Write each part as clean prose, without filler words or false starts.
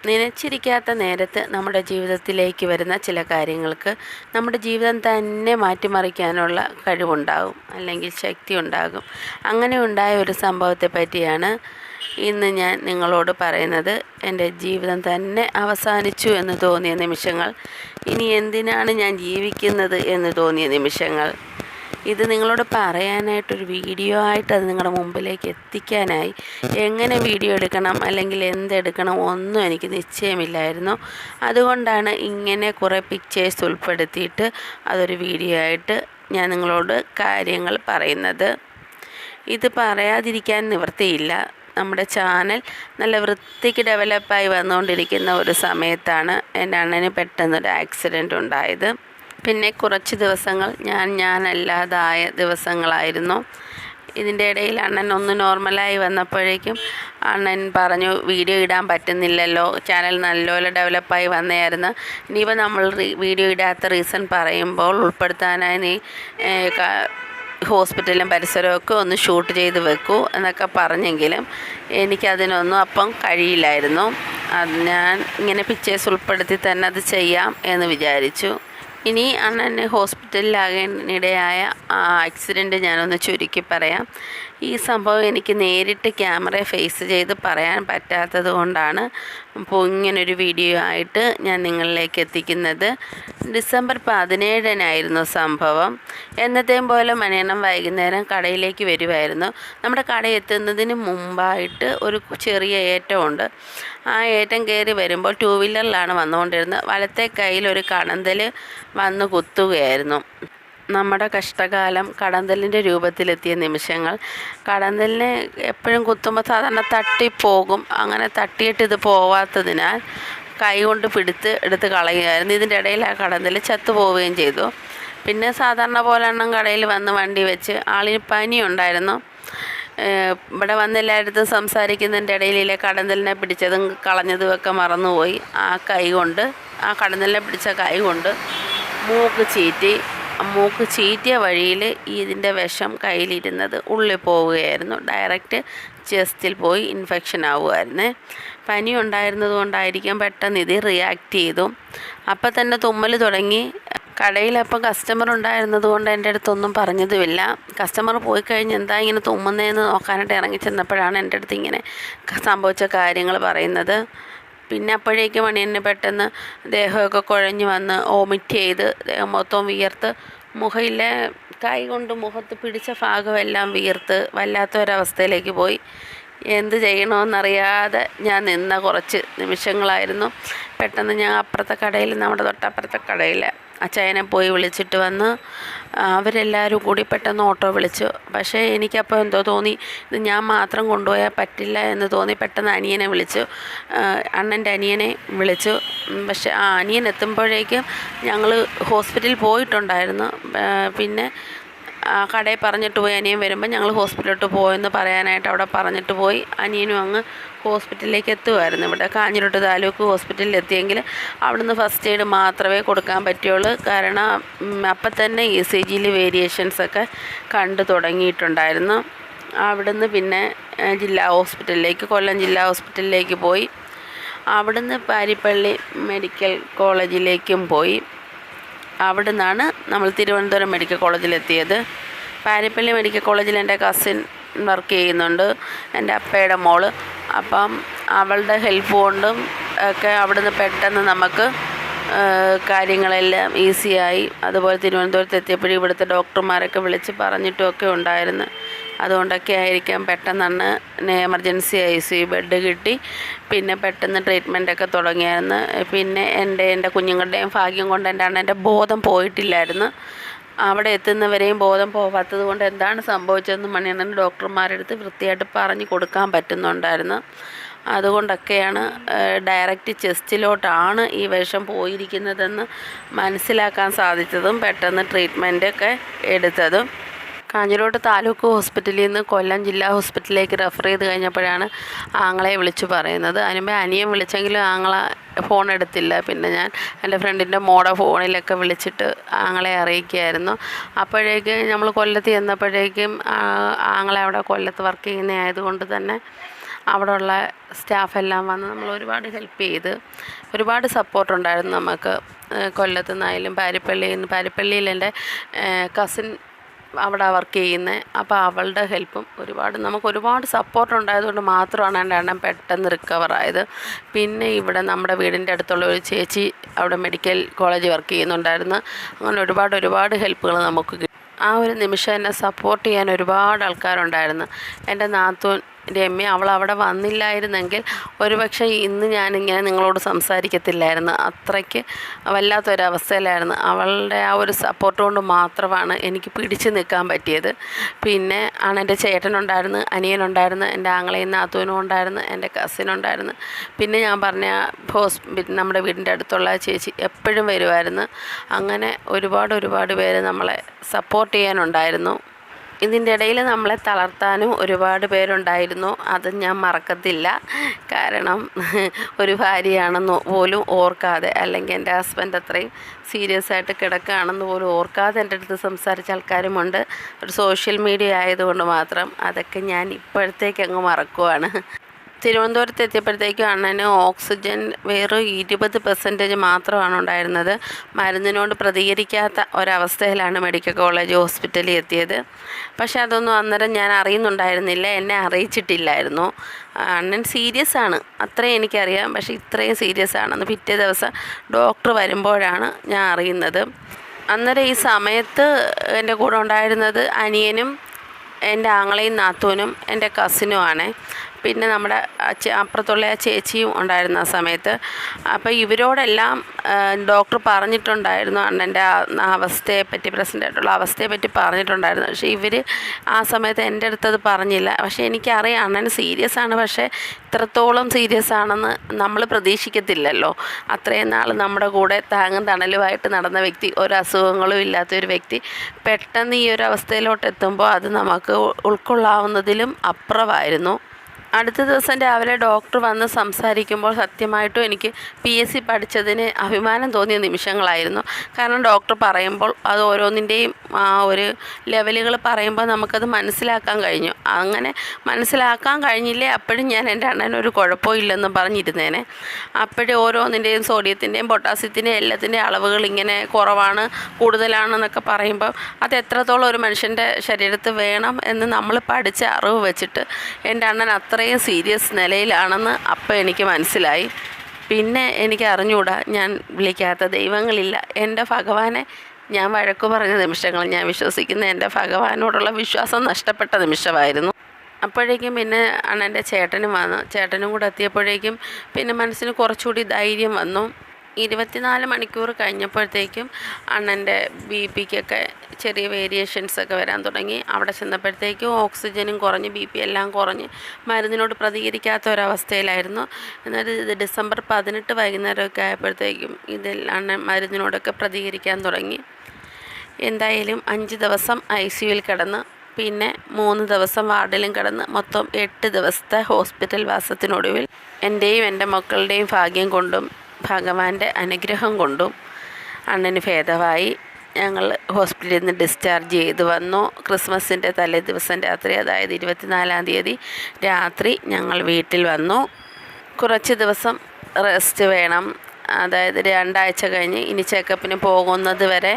നനച്ചിരിക്കാത്ത നേരത്ത് നമ്മുടെ ജീവിതത്തിലേക്ക് വരുന്ന ചില കാര്യങ്ങൾക്ക് നമ്മുടെ ജീവിതം തന്നെ മാറ്റിമറിക്കാനുള്ള കഴിവുണ്ടാകും, അല്ലെങ്കിൽ ശക്തി ഉണ്ടാകും. അങ്ങനെ ഉണ്ടായ ഒരു സംഭവത്തെ പറ്റിയാണ് ഇന്ന് ഞാൻ നിങ്ങളോട് പറയുന്നത്. എൻ്റെ ജീവിതം തന്നെ അവസാനിച്ചു എന്ന് തോന്നിയ നിമിഷങ്ങൾ, ഇനി എന്തിനാണ് ഞാൻ ജീവിക്കുന്നത് എന്ന് തോന്നിയ നിമിഷങ്ങൾ. ഇത് നിങ്ങളോട് പറയാനായിട്ടൊരു വീഡിയോ ആയിട്ട് അത് നിങ്ങളുടെ മുമ്പിലേക്ക് എത്തിക്കാനായി എങ്ങനെ വീഡിയോ എടുക്കണം അല്ലെങ്കിൽ എന്തെടുക്കണം ഒന്നും എനിക്ക് നിശ്ചയമില്ലായിരുന്നു. അതുകൊണ്ടാണ് ഇങ്ങനെ കുറേ പിക്ചേഴ്സ് ഉൾപ്പെടുത്തിയിട്ട് അതൊരു വീഡിയോ ആയിട്ട് ഞാൻ നിങ്ങളോട് കാര്യങ്ങൾ പറയുന്നത്. ഇത് പറയാതിരിക്കാൻ നിവൃത്തിയില്ല. നമ്മുടെ ചാനൽ നല്ല വൃത്തിക്ക് ഡെവലപ്പായി വന്നുകൊണ്ടിരിക്കുന്ന ഒരു സമയത്താണ് എൻ്റെ അണ്ണന് പെട്ടെന്നൊരു ആക്സിഡൻ്റ് ഉണ്ടായത്. പിന്നെ കുറച്ച് ദിവസങ്ങൾ ഞാനല്ലാതായ ദിവസങ്ങളായിരുന്നു. ഇതിൻ്റെ ഇടയിൽ അണ്ണൻ ഒന്ന് നോർമലായി വന്നപ്പോഴേക്കും അണ്ണൻ പറഞ്ഞു, വീഡിയോ ഇടാൻ പറ്റുന്നില്ലല്ലോ, ചാനൽ നല്ലപോലെ ഡെവലപ്പായി വന്നതായിരുന്നു. ഇനിയിപ്പോൾ നമ്മൾ വീഡിയോ ഇടാത്ത റീസൺ പറയുമ്പോൾ ഉൾപ്പെടുത്താനായി നീ ഹോസ്പിറ്റലും പരിസരമൊക്കെ ഒന്ന് ഷൂട്ട് ചെയ്ത് വെക്കൂ എന്നൊക്കെ പറഞ്ഞെങ്കിലും എനിക്കതിനൊന്നും അപ്പം കഴിയില്ലായിരുന്നു. അത് ഞാൻ ഇങ്ങനെ പിക്ചേഴ്സ് ഉൾപ്പെടുത്തി തന്നെ അത് ചെയ്യാം എന്ന് വിചാരിച്ചു. ഇനി അണ്ണന് ഹോസ്പിറ്റലിലാകാനിടയായ ആക്സിഡൻറ്റ് ഞാനൊന്ന് ചുരുക്കി പറയാം. ഈ സംഭവം എനിക്ക് നേരിട്ട് ക്യാമറയെ ഫേസ് ചെയ്ത് പറയാൻ പറ്റാത്തത് കൊണ്ടാണ് ഇപ്പോൾ ഇങ്ങനൊരു വീഡിയോ ആയിട്ട് ഞാൻ നിങ്ങളിലേക്ക് എത്തിക്കുന്നത്. ഡിസംബർ 17-നായിരുന്നു സംഭവം. എന്നത്തെയും പോലെ മണിയണ്ണം വൈകുന്നേരം കടയിലേക്ക് വരുമായിരുന്നു. നമ്മുടെ കട എത്തുന്നതിന് മുമ്പായിട്ട് ഒരു ചെറിയ ഏറ്റമുണ്ട്. ആ ഏറ്റം കയറി വരുമ്പോൾ 2 വീലറിലാണ് വന്നുകൊണ്ടിരുന്നത്. വലത്തെ കയ്യിൽ ഒരു കടന്തൽ വന്ന് കുത്തുകയായിരുന്നു. നമ്മുടെ കഷ്ടകാലം കടന്തലിൻ്റെ രൂപത്തിലെത്തിയ നിമിഷങ്ങൾ. കടന്തലിനെ എപ്പോഴും കുത്തുമ്പോൾ സാധാരണ തട്ടിപ്പോകും. അങ്ങനെ തട്ടിയിട്ട് ഇത് പോവാത്തതിനാൽ കൈ കൊണ്ട് എടുത്ത് കളയുകയായിരുന്നു. ഇതിൻ്റെ ഇടയിൽ ആ കടന്തൽ ചത്തുപോവുകയും ചെയ്തു. പിന്നെ സാധാരണ പോലെ എണ്ണം കടയിൽ വന്ന് വണ്ടി വെച്ച്, ആളിന് പനിയുണ്ടായിരുന്നു. ഇവിടെ വന്ന് എല്ലായിടത്തും സംസാരിക്കുന്നതിൻ്റെ ഇടയിലെ കടന്തലിനെ പിടിച്ചതും കളഞ്ഞതും ഒക്കെ മറന്നുപോയി. ആ കടന്തലിനെ പിടിച്ച കൈ കൊണ്ട് മൂക്ക് ചീറ്റിയ വഴിയിൽ ഇതിൻ്റെ വിഷം കയ്യിലിരുന്നത് ഉള്ളിൽ പോവുകയായിരുന്നു. ഡയറക്റ്റ് ചെസ്റ്റിൽ പോയി ഇൻഫെക്ഷൻ ആവുമായിരുന്നേ. പനി ഉണ്ടായിരുന്നത് കൊണ്ടായിരിക്കാം പെട്ടെന്ന് ഇത് റിയാക്ട് ചെയ്തു. അപ്പം തന്നെ തുമ്മൽ തുടങ്ങി. കടയിലപ്പം കസ്റ്റമർ ഉണ്ടായിരുന്നത് കൊണ്ട് എൻ്റെ അടുത്തൊന്നും പറഞ്ഞതുമില്ല. കസ്റ്റമർ പോയി കഴിഞ്ഞ് എന്താ ഇങ്ങനെ തുമ്മുന്നതെന്ന് നോക്കാനായിട്ട് ഇറങ്ങി ചെന്നപ്പോഴാണ് എൻ്റെ അടുത്ത് ഇങ്ങനെ സംഭവിച്ച കാര്യങ്ങൾ പറയുന്നത്. പിന്നെ അപ്പോഴേക്കും മണിയന് പെട്ടെന്ന് ദേഹമൊക്കെ കുഴഞ്ഞു വന്ന് വോമിറ്റ് ചെയ്ത് ദേഹം മൊത്തം വിയർത്ത്, മുഖയിലെ കൈ കൊണ്ട് മുഖത്ത് പിടിച്ച ഭാഗമെല്ലാം വിയർത്ത് വല്ലാത്തൊരവസ്ഥയിലേക്ക് പോയി. എന്ത് ചെയ്യണമെന്നറിയാതെ ഞാൻ നിന്ന കുറച്ച് നിമിഷങ്ങളായിരുന്നു. പെട്ടെന്ന് ഞാൻ നമ്മുടെ തൊട്ടപ്പുറത്തെ കടയിൽ അച്ചായനെ പോയി വിളിച്ചിട്ട് വന്ന് അവരെല്ലാവരും കൂടി പെട്ടെന്ന് ഓട്ടോ വിളിച്ചു. പക്ഷേ എനിക്കപ്പോൾ എന്തോ തോന്നി, ഇത് ഞാൻ മാത്രം കൊണ്ടുപോയാൽ പറ്റില്ല എന്ന് തോന്നി. പെട്ടെന്ന് അനിയനെ വിളിച്ചു, അണ്ണൻ്റെ അനിയനെ വിളിച്ചു. പക്ഷേ ആ അനിയൻ എത്തുമ്പോഴേക്കും ഞങ്ങൾ ഹോസ്പിറ്റലിൽ പോയിട്ടുണ്ടായിരുന്നു. പിന്നെ ആ കടയിൽ പറഞ്ഞിട്ട് പോയി അനിയൻ വരുമ്പോൾ ഞങ്ങൾ ഹോസ്പിറ്റലിലോട്ട് പോയെന്ന് പറയാനായിട്ട് അവിടെ പറഞ്ഞിട്ട് പോയി. അനിയനും അങ്ങ് ഹോസ്പിറ്റലിലേക്ക് എത്തുമായിരുന്നു. ഇവിടെ കാഞ്ഞിരോട്ട് താലൂക്ക് ഹോസ്പിറ്റലിൽ എത്തിയെങ്കിൽ അവിടുന്ന് ഫസ്റ്റ് എയ്ഡ് മാത്രമേ കൊടുക്കാൻ പറ്റുള്ളൂ. കാരണം അപ്പം തന്നെ ECGയിൽ വേരിയേഷൻസൊക്കെ കണ്ടു തുടങ്ങിയിട്ടുണ്ടായിരുന്നു. അവിടുന്ന് പിന്നെ കൊല്ലം ജില്ലാ ഹോസ്പിറ്റലിലേക്ക് പോയി. അവിടുന്ന് പാരിപ്പള്ളി മെഡിക്കൽ കോളേജിലേക്കും പോയി. അവിടെ നിന്നാണ് നമ്മൾ തിരുവനന്തപുരം മെഡിക്കൽ കോളേജിലെത്തിയത്. പാരിപ്പള്ളി മെഡിക്കൽ കോളേജിൽ എൻ്റെ കസിൻ വർക്ക് ചെയ്യുന്നുണ്ട്, എൻ്റെ അപ്പയുടെ മോള്. അപ്പം അവളുടെ ഹെൽപ്പ് കൊണ്ടും ഒക്കെ അവിടുന്ന് പെട്ടെന്ന് നമുക്ക് കാര്യങ്ങളെല്ലാം ഈസിയായി. അതുപോലെ തിരുവനന്തപുരത്ത് എത്തിയപ്പോഴും ഇവിടുത്തെ ഡോക്ടർമാരൊക്കെ വിളിച്ച് പറഞ്ഞിട്ടുമൊക്കെ ഉണ്ടായിരുന്നു. അതുകൊണ്ടൊക്കെ ആയിരിക്കാം പെട്ടെന്ന് എമർജൻസി ICU ബെഡ് കിട്ടി. പിന്നെ പെട്ടെന്ന് ട്രീറ്റ്മെൻറ്റൊക്കെ തുടങ്ങിയായിരുന്നു. പിന്നെ എൻ്റെ കുഞ്ഞുങ്ങളുടെയും ഭാഗ്യം കൊണ്ട് എൻ്റെ അണ്ണൻ്റെ ബോധം പോയിട്ടില്ലായിരുന്നു. അവിടെ എത്തുന്നവരെയും ബോധം പോവാത്തത് കൊണ്ട് എന്താണ് സംഭവിച്ചതെന്ന് മണിയണ്ണൻ ഡോക്ടർമാരുടെ അടുത്ത് വൃത്തിയായിട്ട് പറഞ്ഞു കൊടുക്കാൻ പറ്റുന്നുണ്ടായിരുന്നു. അതുകൊണ്ടൊക്കെയാണ് ഡയറക്റ്റ് ചെസ്റ്റിലോട്ടാണ് ഈ വിഷം പോയിരിക്കുന്നതെന്ന് മനസ്സിലാക്കാൻ സാധിച്ചതും പെട്ടെന്ന് ട്രീറ്റ്മെൻറ്റൊക്കെ എടുത്തതും. കാഞ്ഞിരോട്ട് താലൂക്ക് ഹോസ്പിറ്റലിൽ നിന്ന് കൊല്ലം ജില്ലാ ഹോസ്പിറ്റലിലേക്ക് റെഫർ ചെയ്ത് കഴിഞ്ഞപ്പോഴാണ് ആങ്ങളെ വിളിച്ചു പറയുന്നത്. അതിനുമ്പേ അനിയൻ വിളിച്ചെങ്കിലും ആങ്ങള ഫോൺ എടുത്തില്ല. പിന്നെ ഞാൻ എൻ്റെ ഫ്രണ്ടിൻ്റെ മോടെ ഫോണിലൊക്കെ വിളിച്ചിട്ട് ആങ്ങളെ അറിയിക്കുകയായിരുന്നു. അപ്പോഴേക്കും നമ്മൾ കൊല്ലത്ത് ചെന്നപ്പോഴേക്കും ആങ്ങളെ അവിടെ കൊല്ലത്ത് വർക്ക് ചെയ്യുന്ന ആയതുകൊണ്ട് തന്നെ അവിടെയുള്ള സ്റ്റാഫെല്ലാം വന്ന് നമ്മൾ ഒരുപാട് ഹെൽപ്പ് ചെയ്ത് ഒരുപാട് സപ്പോർട്ടുണ്ടായിരുന്നു നമുക്ക്. കൊല്ലത്തു നിന്നായാലും പാരിപ്പള്ളിയിൽ എൻ്റെ കസിൻ അവിടെ വർക്ക് ചെയ്യുന്നത്. അപ്പോൾ അവളുടെ ഹെൽപ്പും ഒരുപാട് സപ്പോർട്ട് ഉണ്ടായതുകൊണ്ട് മാത്രമാണ് എൻ്റെ അണ്ണൻ പെട്ടെന്ന് റിക്കവറായത്. പിന്നെ ഇവിടെ നമ്മുടെ വീടിൻ്റെ അടുത്തുള്ള ഒരു ചേച്ചി അവിടെ മെഡിക്കൽ കോളേജ് വർക്ക് ചെയ്യുന്നുണ്ടായിരുന്നു. അങ്ങനെ ഒരുപാട് ഹെൽപ്പുകൾ നമുക്ക് കിട്ടി. ആ ഒരു നിമിഷം എന്നെ സപ്പോർട്ട് ചെയ്യാൻ ഒരുപാട് ആൾക്കാരുണ്ടായിരുന്നു. എൻ്റെ നാത്തൂൻ രമ്യ, അവൾ അവിടെ വന്നില്ലായിരുന്നെങ്കിൽ ഒരുപക്ഷെ ഇന്ന് ഞാനിങ്ങനെ നിങ്ങളോട് സംസാരിക്കത്തില്ലായിരുന്നു. അത്രയ്ക്ക് വല്ലാത്തൊരവസ്ഥയിലായിരുന്നു. അവളുടെ ആ ഒരു സപ്പോർട്ട് കൊണ്ട് മാത്രമാണ് എനിക്ക് പിടിച്ചു നിൽക്കാൻ പറ്റിയത്. പിന്നെ എൻ്റെ ചേട്ടനുണ്ടായിരുന്നു, അനിയനുണ്ടായിരുന്നു, എൻ്റെ ആങ്ങളെയും നാത്തൂനും ഉണ്ടായിരുന്നു, എൻ്റെ കസിനുണ്ടായിരുന്നു. പിന്നെ ഞാൻ പറഞ്ഞ നമ്മുടെ വീടിൻ്റെ അടുത്തുള്ള ചേച്ചി എപ്പോഴും വരുമായിരുന്നു. അങ്ങനെ ഒരുപാട് പേര് നമ്മളെ സപ്പോർട്ട് ചെയ്യാനുണ്ടായിരുന്നു. ഇതിൻ്റെ ഇടയിൽ നമ്മളെ തളർത്താനും ഒരുപാട് പേരുണ്ടായിരുന്നു. അത് ഞാൻ മറക്കത്തില്ല. കാരണം ഒരു ഭാര്യയാണെന്ന് പോലും ഓർക്കാതെ, അല്ലെങ്കിൽ എൻ്റെ ഹസ്ബൻഡ് അത്രയും സീരിയസ് ആയിട്ട് കിടക്കുകയാണെന്ന് പോലും ഓർക്കാതെ എൻ്റെ അടുത്ത് സംസാരിച്ച ആൾക്കാരുമുണ്ട്. ഒരു സോഷ്യൽ മീഡിയ ആയതുകൊണ്ട് മാത്രം അതൊക്കെ ഞാൻ ഇപ്പോഴത്തേക്ക് അങ്ങ് മറക്കുവാണ്. തിരുവനന്തപുരത്ത് എത്തിയപ്പോഴത്തേക്കും അണ്ണന് ഓക്സിജൻ വെറും 20% മാത്രമാണ് ഉണ്ടായിരുന്നത്. മരുന്നിനോട് പ്രതികരിക്കാത്ത ഒരവസ്ഥയിലാണ് മെഡിക്കൽ കോളേജ് ഹോസ്പിറ്റലിൽ എത്തിയത്. പക്ഷേ അതൊന്നും അന്നേരം ഞാൻ അറിയുന്നുണ്ടായിരുന്നില്ല, എന്നെ അറിയിച്ചിട്ടില്ലായിരുന്നു. അണ്ണൻ സീരിയസ് ആണ്, അത്രയും എനിക്കറിയാം. പക്ഷേ ഇത്രയും സീരിയസ് ആണെന്ന് പിറ്റേ ദിവസം ഡോക്ടർ വരുമ്പോഴാണ് ഞാൻ അറിയുന്നത്. അന്നേരം ഈ സമയത്ത് എൻ്റെ കൂടെ ഉണ്ടായിരുന്നത് അനിയനും എൻ്റെ ആങ്ങളെയും നാത്തൂനും എൻ്റെ കസിനുമാണ്. പിന്നെ നമ്മുടെ അപ്പുറത്തുള്ള ആ ചേച്ചിയും ഉണ്ടായിരുന്നു ആ സമയത്ത്. അപ്പോൾ ഇവരോടെല്ലാം ഡോക്ടർ പറഞ്ഞിട്ടുണ്ടായിരുന്നു അണ്ണൻ്റെ അവസ്ഥയെപ്പറ്റി, പ്രസൻ്റായിട്ടുള്ള അവസ്ഥയെപ്പറ്റി പറഞ്ഞിട്ടുണ്ടായിരുന്നു. പക്ഷേ ഇവർ ആ സമയത്ത് എൻ്റെ അടുത്തത് പറഞ്ഞില്ല. പക്ഷേ എനിക്കറിയാം അണ്ണൻ സീരിയസ് ആണ്. പക്ഷേ ഇത്രത്തോളം സീരിയസ് ആണെന്ന് നമ്മൾ പ്രതീക്ഷിക്കത്തില്ലല്ലോ. അത്രയും നാൾ നമ്മുടെ കൂടെ താങ്ങും തണലുമായിട്ട് നടന്ന വ്യക്തി, ഒരു അസുഖങ്ങളും ഇല്ലാത്തൊരു വ്യക്തി പെട്ടെന്ന് ഈ ഒരു അവസ്ഥയിലോട്ട് എത്തുമ്പോൾ അത് നമുക്ക് ഉൾക്കൊള്ളാവുന്നതിലും അപ്പുറമായിരുന്നു. അടുത്ത ദിവസം രാവിലെ ഡോക്ടർ വന്ന് സംസാരിക്കുമ്പോൾ സത്യമായിട്ടും എനിക്ക് PSC പഠിച്ചതിന് അഭിമാനം തോന്നിയ നിമിഷങ്ങളായിരുന്നു. കാരണം ഡോക്ടർ പറയുമ്പോൾ അത് ഓരോന്നിൻ്റെയും ആ ഒരു ലെവലുകൾ പറയുമ്പോൾ നമുക്കത് മനസ്സിലാക്കാൻ കഴിഞ്ഞു. അങ്ങനെ മനസ്സിലാക്കാൻ കഴിഞ്ഞില്ലേ അപ്പോഴും ഞാൻ എൻ്റെ അണ്ണനൊരു കുഴപ്പമില്ലെന്ന് പറഞ്ഞിരുന്നേനെ. അപ്പോഴും ഓരോന്നിൻ്റെയും സോഡിയത്തിൻ്റെയും പൊട്ടാസ്യത്തിൻ്റെയും എല്ലാത്തിൻ്റെയും അളവുകൾ ഇങ്ങനെ കുറവാണ് കൂടുതലാണെന്നൊക്കെ പറയുമ്പോൾ അത് എത്രത്തോളം ഒരു മനുഷ്യൻ്റെ ശരീരത്തിൽ വേണം എന്ന് നമ്മൾ പഠിച്ച അറിവ് വെച്ചിട്ട് എൻ്റെ അണ്ണൻ അത്രയും സീരിയസ് നിലയിലാണെന്ന് അപ്പം എനിക്ക് മനസ്സിലായി. പിന്നെ എനിക്ക് അറിഞ്ഞുകൂടാ, ഞാൻ വിളിക്കാത്ത ദൈവങ്ങളില്ല. എൻ്റെ ഭഗവാനെ ഞാൻ വഴക്കു പറഞ്ഞ നിമിഷങ്ങൾ, ഞാൻ വിശ്വസിക്കുന്ന എൻ്റെ ഭഗവാനോടുള്ള വിശ്വാസം നഷ്ടപ്പെട്ട നിമിഷമായിരുന്നു. അപ്പോഴേക്കും പിന്നെ അണ്ണൻ്റെ ചേട്ടനും കൂടെ എത്തിയപ്പോഴേക്കും പിന്നെ മനസ്സിന് കുറച്ചുകൂടി ധൈര്യം വന്നു. 24 മണിക്കൂർ കഴിഞ്ഞപ്പോഴത്തേക്കും അണ്ണൻ്റെ BPക്കൊക്കെ ചെറിയ വേരിയേഷൻസൊക്കെ വരാൻ തുടങ്ങി. അവിടെ ചെന്നപ്പോഴത്തേക്കും ഓക്സിജനും കുറഞ്ഞ് BP എല്ലാം കുറഞ്ഞ് മരുന്നിനോട് പ്രതികരിക്കാത്ത ഒരവസ്ഥയിലായിരുന്നു. എന്നാൽ ഇത് ഡിസംബർ 18 വൈകുന്നേരമൊക്കെ ആയപ്പോഴത്തേക്കും അണ്ണൻ മരുന്നിനോടൊക്കെ പ്രതികരിക്കാൻ തുടങ്ങി. എന്തായാലും 5 ദിവസം ICUവിൽ കിടന്ന് പിന്നെ 3 ദിവസം വാർഡിലും കിടന്ന് മൊത്തം 8 ദിവസത്തെ ഹോസ്പിറ്റൽ വാസത്തിനൊടുവിൽ എൻ്റെയും എൻ്റെ മക്കളുടെയും ഭാഗ്യം കൊണ്ടും ഭഗവാന്റെ അനുഗ്രഹം കൊണ്ടും അണ്ണന് ഭേദമായി. ഞങ്ങൾ ഹോസ്പിറ്റലിൽ നിന്ന് ഡിസ്ചാർജ് ചെയ്ത് വന്നു. ക്രിസ്മസിൻ്റെ തലേ ദിവസം രാത്രി, അതായത് 24-ാം തീയതി രാത്രി ഞങ്ങൾ വീട്ടിൽ വന്നു. കുറച്ച് ദിവസം റെസ്റ്റ് വേണം, അതായത് 2 ആഴ്ച കഴിഞ്ഞ് ഇനി ചെക്കപ്പിന് പോകുന്നത് വരെ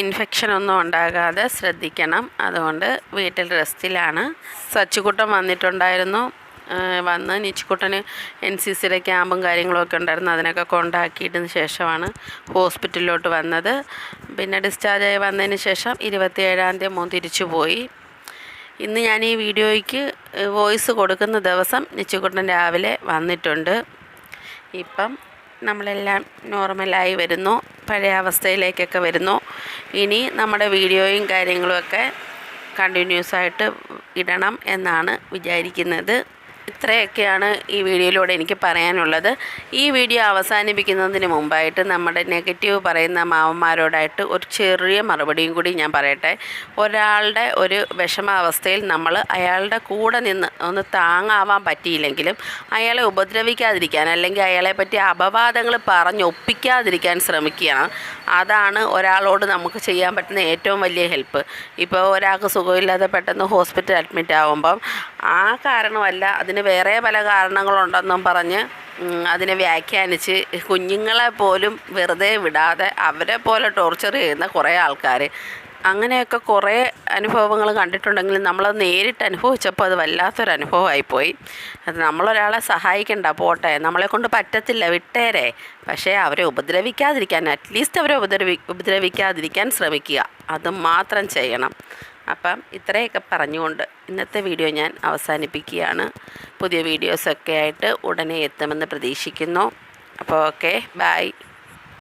ഇൻഫെക്ഷനൊന്നും ഉണ്ടാകാതെ ശ്രദ്ധിക്കണം. അതുകൊണ്ട് വീട്ടിൽ റെസ്റ്റിലാണ്. സച്ചുകുട്ടൻ വന്നിട്ടുണ്ടായിരുന്നു. വന്ന് നിച്ചുകുട്ടന് NCCയുടെ ക്യാമ്പും കാര്യങ്ങളൊക്കെ ഉണ്ടായിരുന്നു. അതിനൊക്കെ കൊണ്ടാക്കിയതിന് ശേഷമാണ് ഹോസ്പിറ്റലിലോട്ട് വന്നത്. പിന്നെ ഡിസ്ചാർജായി വന്നതിന് ശേഷം 27-ാം തീയതി മോൻ തിരിച്ചു പോയി. ഇന്ന് ഞാൻ ഈ വീഡിയോയ്ക്ക് വോയിസ് കൊടുക്കുന്ന ദിവസം നിച്ചുകുട്ടൻ രാവിലെ വന്നിട്ടുണ്ട്. ഇപ്പം നമ്മളെല്ലാം നോർമലായി വരുന്നു, പഴയ അവസ്ഥയിലേക്കൊക്കെ വരുന്നു. ഇനി നമ്മുടെ വീഡിയോയും കാര്യങ്ങളുമൊക്കെ കണ്ടിന്യൂസ് ആയിട്ട് ഇടണം എന്നാണ് വിചാരിക്കുന്നത്. ഇത്രയൊക്കെയാണ് ഈ വീഡിയോയിലൂടെ എനിക്ക് പറയാനുള്ളത്. ഈ വീഡിയോ അവസാനിപ്പിക്കുന്നതിന് മുമ്പായിട്ട് നമ്മുടെ നെഗറ്റീവ് പറയുന്ന മാവന്മാരോടായിട്ട് ഒരു ചെറിയ മറുപടിയും കൂടി ഞാൻ പറയട്ടെ. ഒരാളുടെ ഒരു വിഷമാവസ്ഥയിൽ നമ്മൾ അയാളുടെ കൂടെ നിന്ന് ഒന്ന് താങ്ങാവാൻ പറ്റിയില്ലെങ്കിലും അയാളെ ഉപദ്രവിക്കാതിരിക്കാൻ, അല്ലെങ്കിൽ അയാളെ പറ്റി അപവാദങ്ങൾ പറഞ്ഞൊപ്പിക്കാതിരിക്കാൻ ശ്രമിക്കുകയാണ്. അതാണ് ഒരാളോട് നമുക്ക് ചെയ്യാൻ പറ്റുന്ന ഏറ്റവും വലിയ ഹെൽപ്പ്. ഇപ്പോൾ ഒരാൾക്ക് സുഖമില്ലാതെ പെട്ടെന്ന് ഹോസ്പിറ്റൽ അഡ്മിറ്റ് ആകുമ്പം ആ കാരണമല്ല, അതിന് വേറെ പല കാരണങ്ങളുണ്ടെന്നും പറഞ്ഞ് അതിനെ വ്യാഖ്യാനിച്ച് കുഞ്ഞുങ്ങളെ പോലും വെറുതെ വിടാതെ അവരെ പോലെ ടോർച്ചർ ചെയ്യുന്ന കുറേ ആൾക്കാർ. അങ്ങനെയൊക്കെ കുറേ അനുഭവങ്ങൾ കണ്ടിട്ടുണ്ടെങ്കിലും നമ്മളത് നേരിട്ട് അനുഭവിച്ചപ്പോൾ അത് വല്ലാത്തൊരു അനുഭവമായിപ്പോയി. അത് നമ്മളൊരാളെ സഹായിക്കണ്ട, പോട്ടെ, നമ്മളെ കൊണ്ട് പറ്റത്തില്ല, വിട്ടേരെ, പക്ഷേ അവരെ ഉപദ്രവിക്കാതിരിക്കാൻ, അറ്റ്ലീസ്റ്റ് അവരെ ഉപദ്രവിക്കാതിരിക്കാൻ ശ്രമിക്കുക, അത് മാത്രം ചെയ്യണം. അപ്പം ഇത്രയൊക്കെ പറഞ്ഞുകൊണ്ട് ഇന്നത്തെ വീഡിയോ ഞാൻ അവസാനിപ്പിക്കുകയാണ്. പുതിയ വീഡിയോസൊക്കെ ആയിട്ട് ഉടനെ എത്തുമെന്ന് പ്രതീക്ഷിക്കുന്നു. അപ്പോൾ ഓക്കെ, ബൈ.